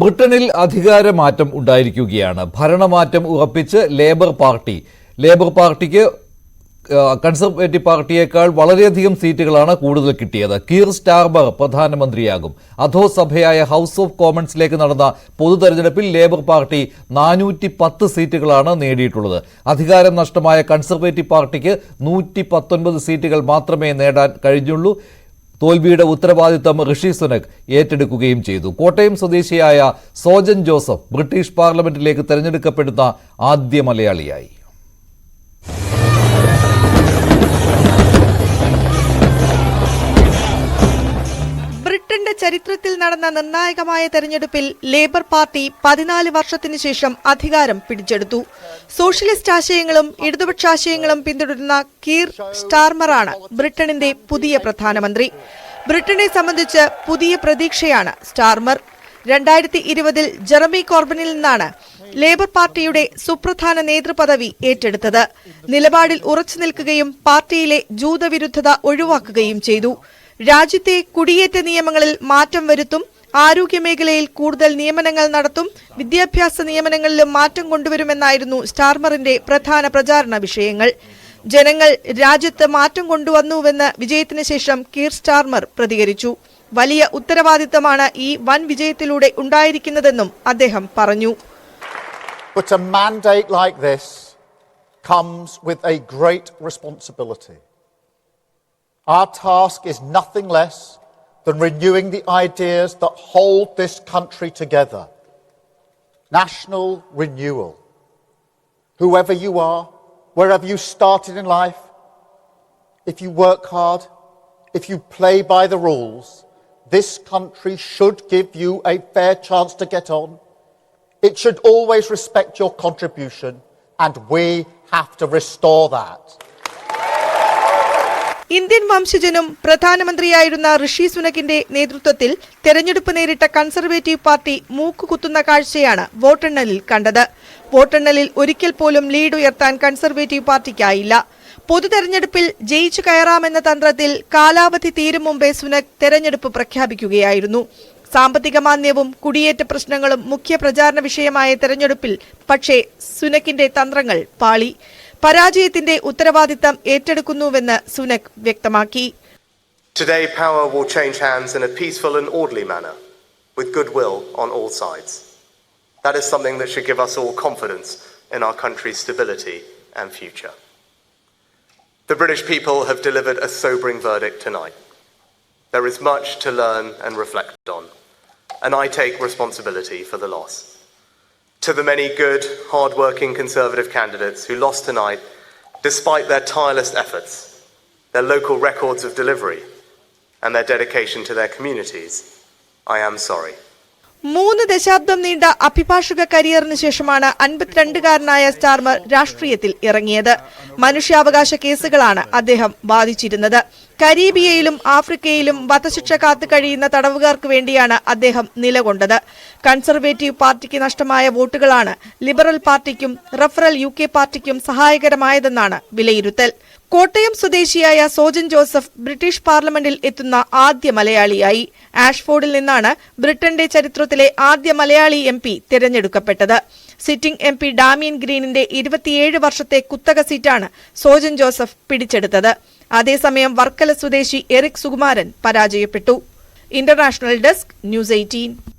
ബ്രിട്ടനിൽ അധികാരമാറ്റം ഉണ്ടായിരിക്കുകയാണ്. ഭരണമാറ്റം ഉറപ്പിച്ച് ലേബർ പാർട്ടിക്ക് കൺസർവേറ്റീവ് പാർട്ടിയേക്കാൾ വളരെയധികം സീറ്റുകളാണ് കൂടുതൽ കിട്ടിയത്. കീർ സ്റ്റാർമർ പ്രധാനമന്ത്രിയാകും. അധോസഭയായ ഹൗസ് ഓഫ് കോമൺസിലേക്ക് നടന്ന പൊതുതെരഞ്ഞെടുപ്പിൽ ലേബർ പാർട്ടി 410 സീറ്റുകളാണ് നേടിയിട്ടുള്ളത്. അധികാരം നഷ്ടമായ കൺസർവേറ്റീവ് പാർട്ടിക്ക് 119 സീറ്റുകൾ മാത്രമേ നേടാൻ കഴിഞ്ഞുള്ളൂ. തോൽവിയുടെ ഉത്തരവാദിത്തം ഋഷി സുനക് ഏറ്റെടുക്കുകയും ചെയ്തു. കോട്ടയം സ്വദേശിയായ സോജൻ ജോസഫ് ബ്രിട്ടീഷ് പാർലമെന്റിലേക്ക് തെരഞ്ഞെടുക്കപ്പെടുന്ന ആദ്യ മലയാളിയായി. ബ്രിട്ടന്റെ ചരിത്രത്തിൽ നടന്ന നിർണായകമായ തെരഞ്ഞെടുപ്പിൽ ലേബർ പാർട്ടി 14 വർഷത്തിനു ശേഷം അധികാരം പിടിച്ചെടുത്തു. സോഷ്യലിസ്റ്റ് ആശയങ്ങളും ഇടതുപക്ഷാശയങ്ങളും പിന്തുടരുന്ന കീർ സ്റ്റാർമറാണ് ബ്രിട്ടനിന്റെ പുതിയ പ്രധാനമന്ത്രി. ബ്രിട്ടനെ സംബന്ധിച്ച് പുതിയ പ്രതീക്ഷയാണ് സ്റ്റാർമർ. 2020 ജെറമി കോർബനിൽ നിന്നാണ് ലേബർ പാർട്ടിയുടെ സുപ്രധാന നേതൃപദവി ഏറ്റെടുത്തത്. നിലപാടിൽ ഉറച്ചു നിൽക്കുകയും പാർട്ടിയിലെ ജൂതവിരുദ്ധത ഒഴിവാക്കുകയും ചെയ്തു. രാജ്യത്തെ കുടിയേറ്റ നിയമങ്ങളിൽ മാറ്റം വരുത്തും, ആരോഗ്യമേഖലയിൽ കൂടുതൽ നിയമനങ്ങൾ നടത്തും, വിദ്യാഭ്യാസ നിയമനങ്ങളിലും മാറ്റം കൊണ്ടുവരുമെന്നായിരുന്നു സ്റ്റാർമറിന്റെ പ്രധാന പ്രചാരണ വിഷയങ്ങൾ. ജനങ്ങൾ രാജ്യത്ത് മാറ്റം കൊണ്ടുവന്നുവെന്ന് വിജയത്തിന് ശേഷം കീർ സ്റ്റാർമർ പ്രതികരിച്ചു. വലിയ ഉത്തരവാദിത്തമാണ് ഈ വൻ വിജയത്തിലൂടെ ഉണ്ടായിരിക്കുന്നതെന്നും അദ്ദേഹം പറഞ്ഞു. But a mandate like this comes with a great responsibility. Our task is nothing less than renewing the ideas that hold this country together. National renewal. Whoever you are, wherever you started in life, if you work hard, if you play by the rules, this country should give you a fair chance to get on. It should always respect your contribution, and we have to restore that. Indian വംശജനും പ്രധാനമന്ത്രിയായിരുന്ന ഋഷി സുനകിന്റെ നേതൃത്വത്തിൽ തെരഞ്ഞെടുപ്പ് നേരിട്ട conservative party മൂക്കുകുത്തുന്ന കാഴ്ചയാണ് വോട്ടെണ്ണലിൽ കണ്ടത്. വോട്ടെണ്ണലിൽ ഒരിക്കൽ പോലും lead ഉയർത്താൻ കൺസർവേറ്റീവ് പാർട്ടിക്കായില്ല. പൊതുതെരഞ്ഞെടുപ്പിൽ ജയിച്ചു കയറാമെന്ന തന്ത്രത്തിൽ കാലാവധി തീരും മുമ്പേ സുനക് തെരഞ്ഞെടുപ്പ് പ്രഖ്യാപിക്കുകയായിരുന്നു. സാമ്പത്തിക മാന്ദ്യവും കുടിയേറ്റ പ്രശ്നങ്ങളും മുഖ്യ പ്രചാരണ വിഷയമായ തെരഞ്ഞെടുപ്പിൽ പക്ഷേ സുനക്കിന്റെ തന്ത്രങ്ങൾ പാളി. പരാജയത്തിന്റെ ഉത്തരവാദിത്തം ഏറ്റെടുക്കുന്നുവെന്ന് സുനക് വ്യക്തമാക്കി. Today power will change hands in a peaceful and orderly manner with goodwill on all sides. That is something that should give us all confidence in our country's stability and future. The British people have delivered a sobering verdict tonight. There is much to learn and reflect on, and I take responsibility for the loss. To the many good, hard-working Conservative candidates who lost tonight, despite their tireless efforts, their local records of delivery, and their dedication to their communities, I am sorry. 3 ദശാബ്ദം നീണ്ട അഭിഭാഷക കരിയറിന് ശേഷമാണ് 52-കാരനായ Starmer രാഷ്ട്രീയത്തിൽ ഇറങ്ങിയത്. മനുഷ്യാവകാശ കേസുകളാണ് അദ്ദേഹം വാദിച്ചിരുന്നത്. കരീബിയയിലും ആഫ്രിക്കയിലും വധശിക്ഷ കാത്തു കഴിയുന്ന തടവുകാർക്ക് വേണ്ടിയാണ് അദ്ദേഹം നിലകൊണ്ടത്. കൺസർവേറ്റീവ് പാർട്ടിക്ക് നഷ്ടമായ വോട്ടുകളാണ് ലിബറൽ പാർട്ടിക്കും റഫറൽ UK പാർട്ടിക്കും സഹായകരമായതെന്നാണ് വിലയിരുത്തൽ. കോട്ടയം സ്വദേശിയായ സോജൻ ജോസഫ് ബ്രിട്ടീഷ് പാർലമെന്റിൽ എത്തുന്ന ആദ്യ മലയാളിയായി. ആഷ്ഫോർഡിൽ നിന്നാണ് ബ്രിട്ടന്റെ ചരിത്രത്തിലെ ആദ്യ മലയാളി MP തിരഞ്ഞെടുക്കപ്പെട്ടത്. സിറ്റിംഗ് MP ഡാമിയൻ ഗ്രീനിന്റെ 27 വർഷത്തെ കുത്തക സീറ്റാണ് സോജൻ ജോസഫ് പിടിച്ചെടുത്തത്. അതേസമയം വർക്കല സ്വദേശി എറിക് സുകുമാരൻ പരാജയപ്പെട്ടു. International desk, news 18.